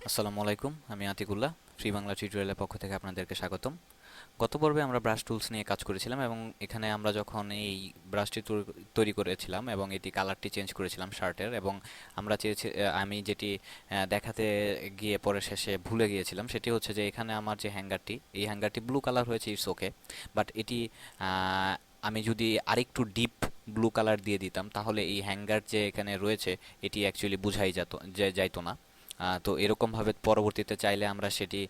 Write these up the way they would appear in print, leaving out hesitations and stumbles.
আসসালামু আলাইকুম, আমি আতিকুল্লাহ। ফ্রি বাংলা টিউটোরিয়ালের পক্ষ থেকে আপনাদেরকে স্বাগতম। গত পর্বে আমরা ব্রাশ টুলস নিয়ে কাজ করেছিলাম এবং এখানে আমরা যখন এই ব্রাশটি তৈরি করেছিলাম এবং এটি কালারটি চেঞ্জ করেছিলাম শার্টের, এবং আমি যেটি দেখাতে গিয়ে পরে শেষে ভুলে গিয়েছিলাম সেটি হচ্ছে যে এখানে আমার যে এই হ্যাঙ্গারটি ব্লু কালার হয়েছে, ইটস ওকে। বাট এটি আমি যদি আরেকটু ডিপ ব্লু কালার দিয়ে দিতাম তাহলে এই হ্যাঙ্গার যে এখানে রয়েছে এটি অ্যাকচুয়ালি বোঝাই যাইতো না। তো এরকমভাবে পরবর্তীতে চাইলে আমরা সেটি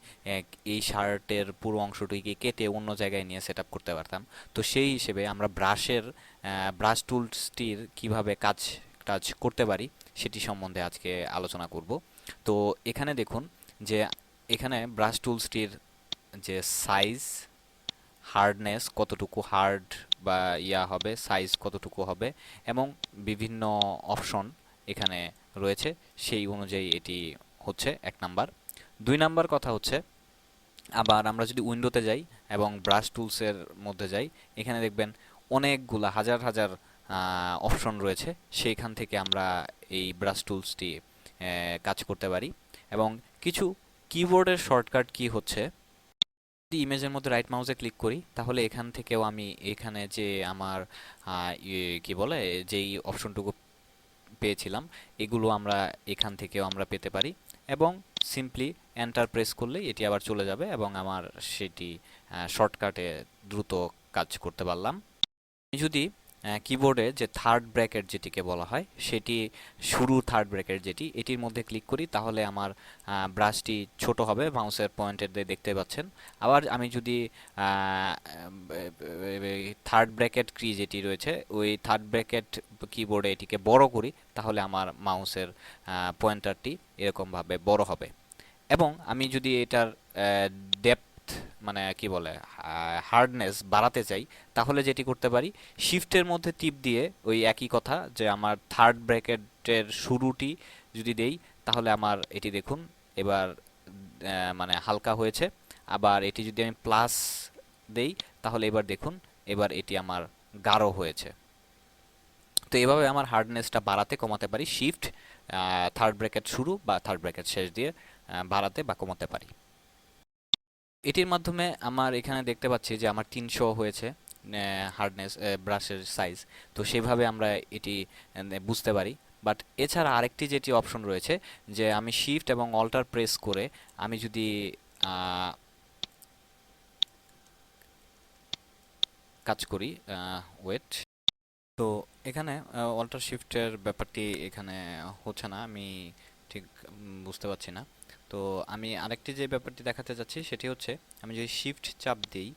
এই শার্টের পুরো অংশটিকে কেটে অন্য জায়গায় নিয়ে সেট আপ করতে পারতাম। তো সেই হিসেবে আমরা ব্রাশ টুলসটির কিভাবে কাজ টাজ করতে পারি সেটি সম্বন্ধে আজকে আলোচনা করব। তো এখানে দেখুন যে এখানে ব্রাশ টুলসটির যে সাইজ, হার্ডনেস, কতটুকু হার্ড বা হবে, সাইজ কতটুকু হবে, এবং বিভিন্ন অপশন এখানে রয়েছে। সেই অনুযায়ী এটি হচ্ছে 1 নাম্বার। 2 নাম্বার কথা হচ্ছে, আবার আমরা যদি উইন্ডোতে যাই এবং ব্রাশ টুলসের মধ্যে যাই, এখানে দেখবেন অনেকগুলা হাজার হাজার অপশন রয়েছে। সেইখান থেকে আমরা এই ব্রাশ টুলসটি কাজ করতে পারি। এবং কিছু কিবোর্ডের শর্টকাট কি হচ্ছে, যদি ইমেজের মধ্যে রাইট মাউসে ক্লিক করি তাহলে এখান থেকেও আমি এখানে যে আমার কি বলে যেই অপশনটুকু পেয়েছিলাম এগুলো আমরা এখান থেকেও আমরা পেতে পারি। এবং সিম্পলি এন্টার প্রেস করলেই এটি আবার চলে যাবে এবং আমার সেটি শর্টকাটে দ্রুত কাজ করতে পারলাম। আমি যদি কিবোর্ডে যে থার্ড ব্র্যাকেট যেটিকে বলা হয় সেটি, শুরু থার্ড ব্র্যাকেট যেটি, এটির মধ্যে ক্লিক করি তাহলে আমার ব্রাশটি ছোট হবে, মাউসের পয়েন্টার দিয়ে দেখতে পাচ্ছেন। আবার আমি যদি থার্ড ব্র্যাকেট কি যেটি রয়েছে ওই থার্ড ব্র্যাকেট কিবোর্ডে এটিকে বড় করি তাহলে আমার মাউসের পয়েন্টারটি এরকমভাবে বড় হবে। এবং আমি যদি এটার ডেপথ, মানে কি বলে, হার্ডনেস বাড়াতে চাই তাহলে যেটি করতে পারি, শিফটের মধ্যে টিপ দিয়ে ওই একই কথা, যে আমার থার্ড ব্র্যাকেটের শুরুটি যদি দেই তাহলে আমার এটি দেখুন এবার মানে হালকা হয়েছে। আবার এটি যদি আমি প্লাস দেই তাহলে এবার দেখুন এবার এটি আমার গাঢ় হয়েছে। তো এভাবে আমার হার্ডনেসটা বাড়াতে কমাতে পারি, শিফট থার্ড ব্র্যাকেট শুরু বা থার্ড ব্র্যাকেট শেষ দিয়ে বাড়াতে বা কমাতে পারি। এটির মাধ্যমে আমার এখানে দেখতে পাচ্ছি যে আমার 300 হয়েছে হার্ডনেস, ব্রাশের সাইজ। তো সেভাবে আমরা এটি বুঝতে পারি। বাট এছাড়া আরেকটি যেটি অপশন রয়েছে, যে আমি শিফট এবং অল্টার প্রেস করে আমি যদি কাজ করি, ওয়েট, তো এখানে অল্টার শিফটের ব্যাপারটি এখানে হচ্ছে না, আমি ঠিক বুঝতে পারছি না। তো আমি আরেকটি যে ব্যাপারটি দেখাতে যাচ্ছি সেটি হচ্ছে, আমি যদি শিফট চাপ দিই,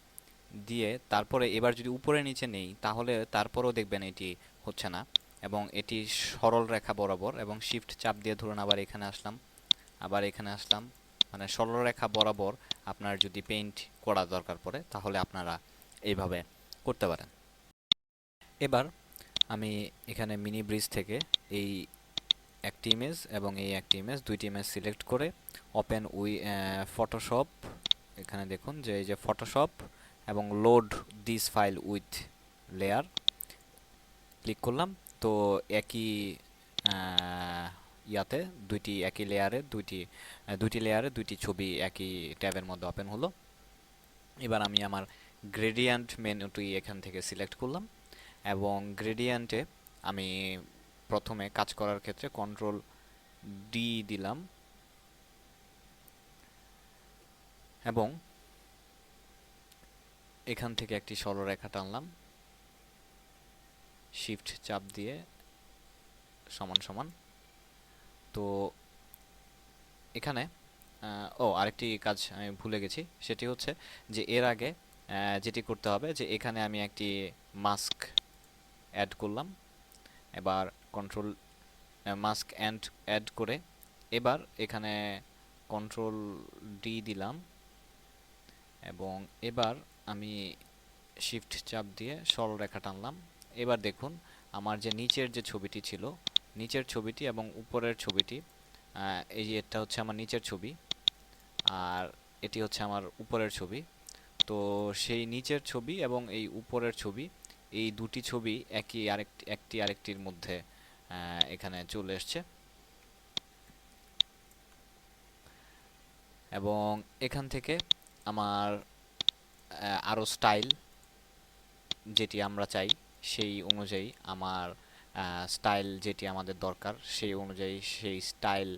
দিয়ে তারপরে এবার যদি উপরে নিচে নেই তাহলে তারপরেও দেখবেন এটি হচ্ছে না। এবং এটি সরল রেখা বরাবর, এবং শিফট চাপ দিয়ে ধরুন আবার এখানে আসলাম, আবার এখানে আসলাম, মানে সরল রেখা বরাবর আপনার যদি পেইন্ট করা দরকার পড়ে তাহলে আপনারা এইভাবে করতে পারেন। এবার আমি এখানে মিনি ব্রিজ থেকে এই একটি ইমেজ এবং এই একটি ইমেজ, দুইটি ইমেজ সিলেক্ট করে ওপেন ফটোশপ, এখানে দেখুন যে এই যে ফটোশপ এবং load this file with layer click করলাম। তো একই ইয়াতে একই লেয়ারে দুইটি লেয়ারে দুইটি ছবি একই ট্যাবের মধ্যে ওপেন হলো। এবার আমি আমার গ্রেডিয়েন্ট মেনুটি এখান থেকে সিলেক্ট করলাম এবং গ্রেডিয়েন্টে আমি প্রথমে কাজ করার ক্ষেত্রে কন্ট্রোল ডি দিলাম এবং এখান থেকে একটি সরলরেখা টানলাম, শিফট চাপ দিয়ে সমান সমান। তো এখানে আরেকটি কাজ আমি ভুলে গেছি, সেটি হচ্ছে যে এর আগে যেটি করতে হবে, যে এখানে আমি একটি মাস্ক অ্যাড করলাম। এবার কন্ট্রোল মাস্ক অ্যাড করে এবার এখানে কন্ট্রোল ডি দিলাম এবং এবার আমি শিফট চাপ দিয়ে সরলরেখা টানলাম। এবার দেখুন আমার যে নিচের যে ছবিটি ছিল, নিচের ছবিটি এবং উপরের ছবিটি, এই যে এটা হচ্ছে আমার নিচের ছবি আর এটি হচ্ছে আমার উপরের ছবি। তো সেই নিচের ছবি এবং এই উপরের ছবি, এই দুটি ছবি একটি আরেকটির মধ্যে এখানে চলে এসছে। এবং এখান থেকে আমার আরও স্টাইল যেটি আমরা চাই সেই অনুযায়ী আমার স্টাইল যেটি আমাদের দরকার সেই অনুযায়ী সেই স্টাইল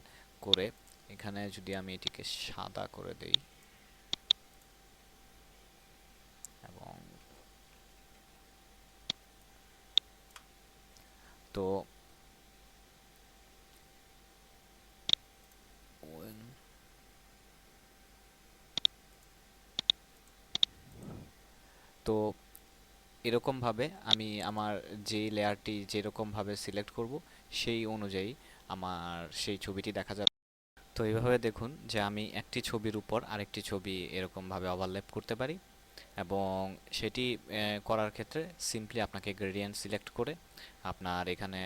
করে এখানে যদি আমি এটিকে সাদা করে দেই এবং তো তো এরকমভাবে আমি আমার যে লেয়ারটি যেরকমভাবে সিলেক্ট করব সেই অনুযায়ী আমার সেই ছবিটি দেখা যাবে। তো এইভাবে দেখুন যে আমি একটি ছবির উপর আরেকটি ছবি এরকমভাবে ওভারল্যাপ করতে পারি এবং সেটি করার ক্ষেত্রে সিম্পলি আপনাকে গ্রেডিয়েন্ট সিলেক্ট করে আপনার এখানে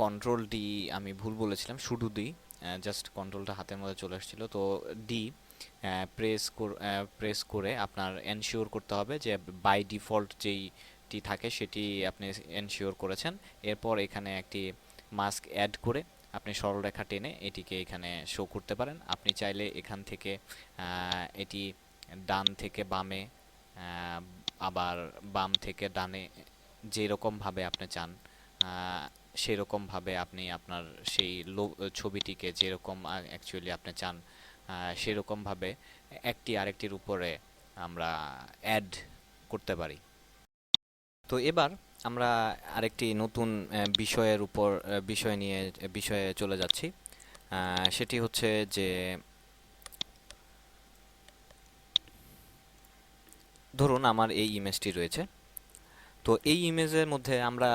কন্ট্রোল ডি, আমি ভুল বলেছিলাম, শুধু ডি, জাস্ট কন্ট্রোলটা হাতের মধ্যে চলে আসছিল, তো ডি প্রেস করে আপনার এনশিওর করতে হবে যে বাই ডিফল্ট যেইটি থাকে সেটি আপনি এনশিওর করেছেন। এরপর এখানে একটি মাস্ক অ্যাড করে আপনি সরলরেখা টেনে এটিকে এখানে শো করতে পারেন। আপনি চাইলে এখান থেকে এটি ডান থেকে বামে, আবার বাম থেকে ডানে যেরকমভাবে আপনি চান সেরকমভাবে আপনি আপনার সেই ছবিটিকে যেরকম অ্যাকচুয়ালি আপনি চান সেরকমভাবে একটি আরেকটির উপরে আমরা অ্যাড করতে পারি। তো এবার আমরা আরেকটি নতুন বিষয়ে চলে যাচ্ছি। সেটি হচ্ছে যে ধরুন আমার এই ইমেজটি রয়েছে। তো এই ইমেজের মধ্যে আমরা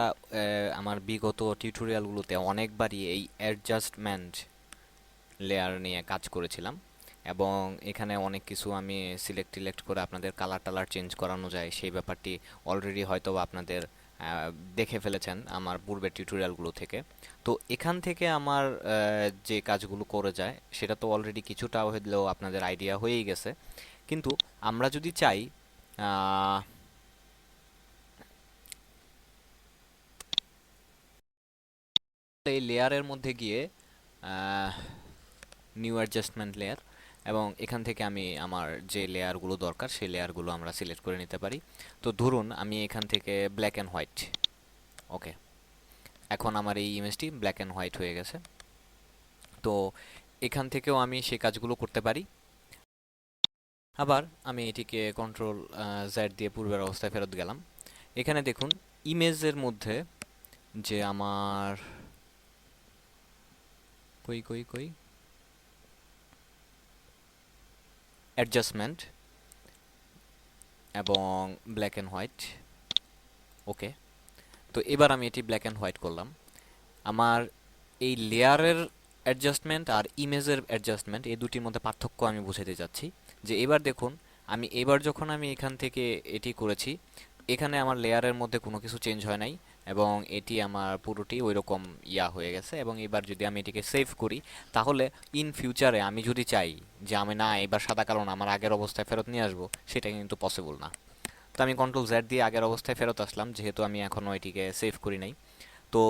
আমার বিগত টিউটোরিয়ালগুলোতে অনেকবারই এই অ্যাডজাস্টমেন্ট লেয়ার নিয়ে কাজ করেছিলাম এবং এখানে অনেক কিছু আমি সিলেক্ট করে আপনাদের কালার টালার চেঞ্জ করানো যায় সেই ব্যাপারটি অলরেডি হয়তো আপনাদের দেখে ফেলেছেন আমার পূর্বের টিউটোরিয়ালগুলো থেকে। তো এখান থেকে আমার যে কাজগুলো করে যায় সেটা তো অলরেডি কিছুটা হলেও আপনাদের আইডিয়া হয়েই গেছে, কিন্তু আমরা যদি চাই এই লেয়ারের মধ্যে গিয়ে নিউ অ্যাডজাস্টমেন্ট লেয়ার এবং এখান থেকে আমি আমার যে লেয়ারগুলো দরকার সেই লেয়ারগুলো আমরা সিলেক্ট করে নিতে পারি। তো ধরুন আমি এখান থেকে ব্ল্যাক অ্যান্ড হোয়াইট, ওকে, এখন আমার এই ইমেজটি ব্ল্যাক অ্যান্ড হোয়াইট হয়ে গেছে। তো এখান থেকেও আমি সেই কাজগুলো করতে পারি। আবার আমি এটিকে কন্ট্রোল জেড দিয়ে পূর্বের অবস্থায় ফেরত গেলাম। এখানে দেখুন ইমেজের মধ্যে যে আমার কই কই কই অ্যাডজাস্টমেন্ট এবং ব্ল্যাক অ্যান্ড হোয়াইট, ওকে। তো এবার আমি এটি ব্ল্যাক অ্যান্ড হোয়াইট করলাম। আমার এই লেয়ারের অ্যাডজাস্টমেন্ট আর ইমেজের অ্যাডজাস্টমেন্ট এই দুটির মধ্যে পার্থক্য আমি বুঝাতে যাচ্ছি। যে এবার দেখুন এবার যখন আমি এখান থেকে এটি করেছি এখানে আমার লেয়ারের মধ্যে কোনো কিছু চেঞ্জ হয় নাই এবং এটি আমার পুরোটি ওই রকম হয়ে গেছে। এবং এবার যদি আমি এটিকে সেভ করি তাহলে ইন ফিউচারে আমি যদি চাই যে আমি না এবার সাদা কালো না আমার আগের অবস্থায় ফেরত নিয়ে আসবো, সেটা কিন্তু পসিবল না। তো আমি কন্ট্রোল জেড দিয়ে আগের অবস্থায় ফেরত আসলাম যেহেতু আমি এখনও এটিকে সেভ করি নাই। তো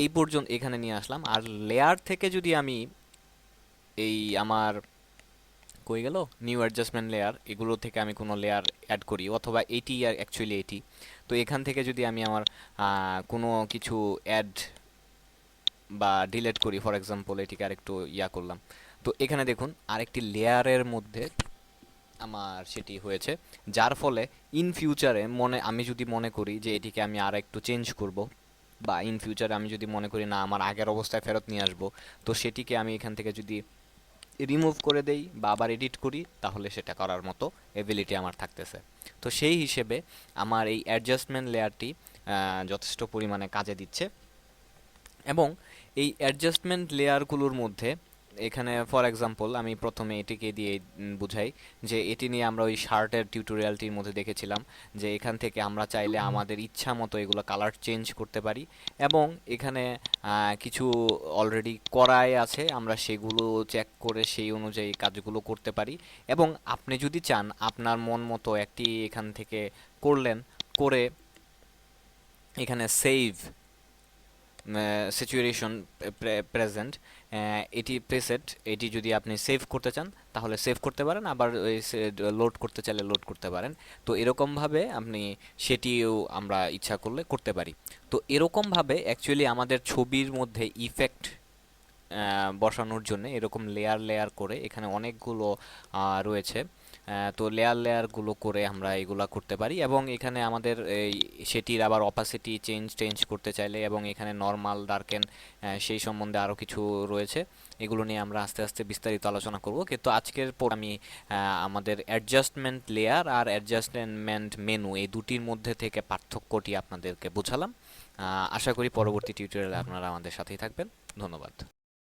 এই পর্যন্ত এখানে নিয়ে আসলাম। আর লেয়ার থেকে যদি আমি এই আমার কই গেল নিউ অ্যাডজাস্টমেন্ট লেয়ার এগুলো থেকে আমি কোনো লেয়ার অ্যাড করি অথবা এটি অ্যাকচুয়ালি এটি, তো এখান থেকে যদি আমি আমার কোনো কিছু অ্যাড বা ডিলেট করি, ফর এক্সাম্পল এটিকে আরেকটু করলাম, তো এখানে দেখুন আরেকটি লেয়ারের মধ্যে আমার সেটি হয়েছে, যার ফলে ইন ফিউচারে আমি যদি মনে করি যে এটিকে আমি আর একটু চেঞ্জ করব বা ইন ফিউচারে আমি যদি মনে করি না আমার আগের অবস্থায় ফেরত নিয়ে আসবো, তো সেটিকে আমি এখান থেকে যদি রিমুভ করে দেই বা আবার এডিট করি তাহলে সেটা করার মতো এবিলিটি আমার থাকতেছে। তো সেই হিসেবে আমার এই অ্যাডজাস্টমেন্ট লেয়ারটি যথেষ্ট পরিমাণে কাজে দিচ্ছে। এবং এই অ্যাডজাস্টমেন্ট লেয়ারগুলোর মধ্যে এখানে ফর এক্সাম্পল আমি প্রথমে এটিকে দিয়ে বুঝাই যে এটি নিয়ে আমরা ওই শার্টের টিউটোরিয়ালটির মধ্যে দেখেছিলাম যে এখান থেকে আমরা চাইলে আমাদের ইচ্ছা মতো এগুলো কালার চেঞ্জ করতে পারি এবং এখানে কিছু অলরেডি করাই আছে আমরা সেগুলো চেক করে সেই অনুযায়ী কাজগুলো করতে পারি। এবং আপনি যদি চান আপনার মন মতো একটি এখান থেকে করলেন, করে এখানে সেভ সিচুয়েশন প্রেজেন্ট এটি প্রেসেট, এটি যদি আপনি সেভ করতে চান তাহলে সেভ করতে পারেন, আবার লোড করতে চাইলে লোড করতে পারেন। তো এরকমভাবে আপনি সেটিও আমরা ইচ্ছা করলে করতে পারি। তো এরকমভাবে অ্যাকচুয়ালি আমাদের ছবির মধ্যে ইফেক্ট বসানোর জন্য এরকম লেয়ার লেয়ার করে এখানে অনেকগুলো রয়েছে। তো লেয়ার লেয়ারগুলো করে আমরা এগুলা করতে পারি, এবং এখানে আমাদের এই সেটির আবার অপাসিটি চেঞ্জ চেঞ্জ করতে চাইলে, এবং এখানে নর্মাল ডার্কেন সেই সম্বন্ধে আরও কিছু রয়েছে। এগুলো নিয়ে আমরা আস্তে আস্তে বিস্তারিত আলোচনা করব, কিন্তু আজকের পর আমি আমাদের অ্যাডজাস্টমেন্ট লেয়ার আর অ্যাডজাস্টমেন্ট মেনু এই দুটির মধ্যে থেকে পার্থক্যটি আপনাদেরকে বোঝালাম। আশা করি পরবর্তী টিউটোরিয়ালে আপনারা আমাদের সাথেই থাকবেন। ধন্যবাদ।